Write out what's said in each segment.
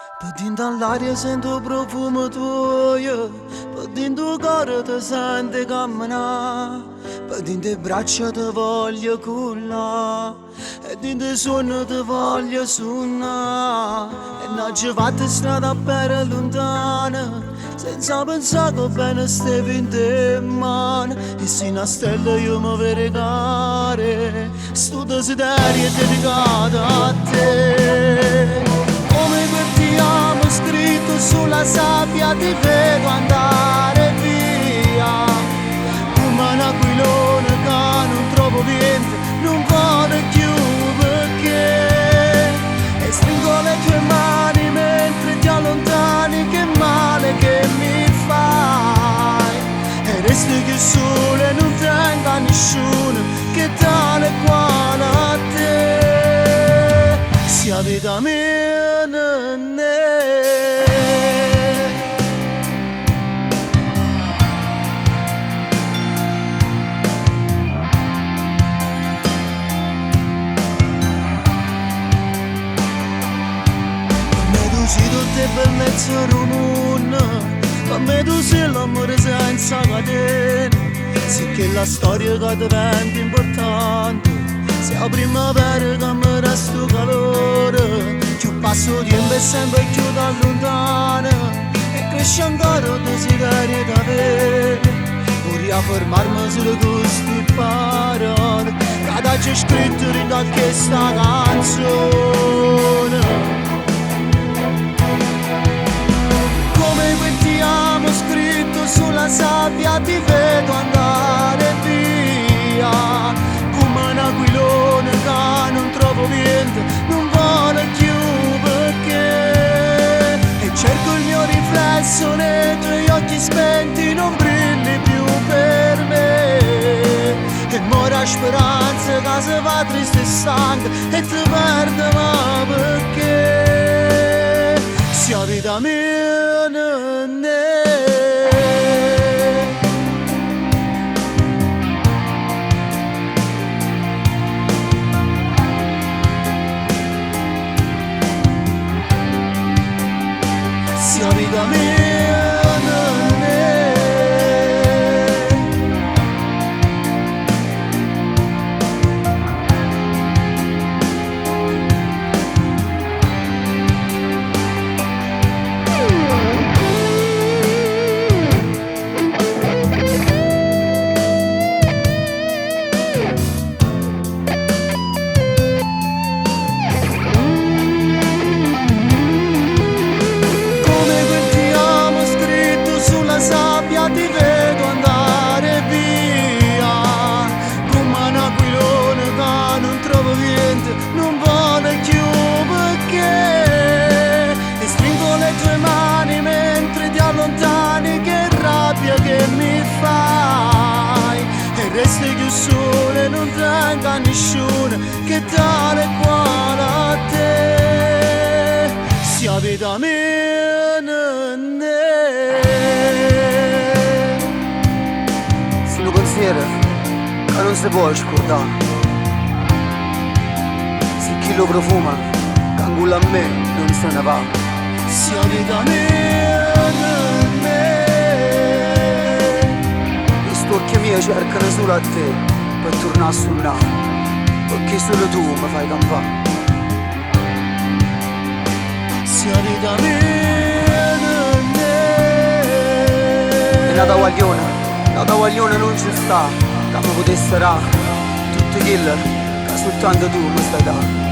Per dentro all'aria sento profumo tuo, per dentro il cuore ti senti camminare, per dentro le braccia ti voglio cullare, e dentro il sonno ti voglio suonare, e non ci fate strada per lontana, senza pensare che bene stevi in te mano, e se una stella io mi vergare, sto desiderio è dedicato a te. Come quel ti amo scritto sulla sabbia ti vedo andare via, come un aquilone che non trovo niente, non vuole più perché, e stringo le tue mani mentre ti allontani, che male che mi fai, e resti che sole non tenga nessuno che tale quale a te, sia vita mia. Per mezzo al mondo, per me tu sei l'amore senza catene, sì che la storia che diventa importante, sia la primavera che mi resta calore, più passo tempo e sempre più da lontano, e cresce ancora il desiderio di avere, vorrei fermarmi sulle queste parole, che c'è scritto in questa canzone. Scritto sulla sabbia ti vedo andare via, come un aquilone che non trovo niente, non vuole più perché, e cerco il mio riflesso nei tuoi occhi spenti, non brilli più per me, e mora speranza che se va triste e stanca e ti perde, ma perché sia vita mia. Sia vita mia. Ti vedo andare via, come un aquilone che non trovo niente, non vuole più perché, e stringo le tue mani mentre ti allontani, che rabbia che mi fai, e resti più sole, non tenga nessuno che tale quale a te, sia vita mia. Che non si può scordare, se chi lo profuma, che angulla a me non se ne va. Sia vita mia, le storchie mie cercano solo a te per tornare a suonare, perché solo tu mi fai campare. Sia vita mia, è nata guagliona non ci sta, che mi potesse dare tutto quello che soltanto tu mi stai dando.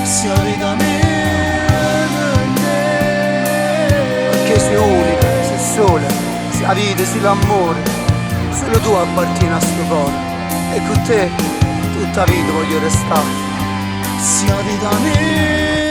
sia vita mia, perché sei unica, sei sola, sei la vita, sei l'amore, solo tu appartieni a sto cuore, e con te tutta la vita voglio restare. sia vita mia.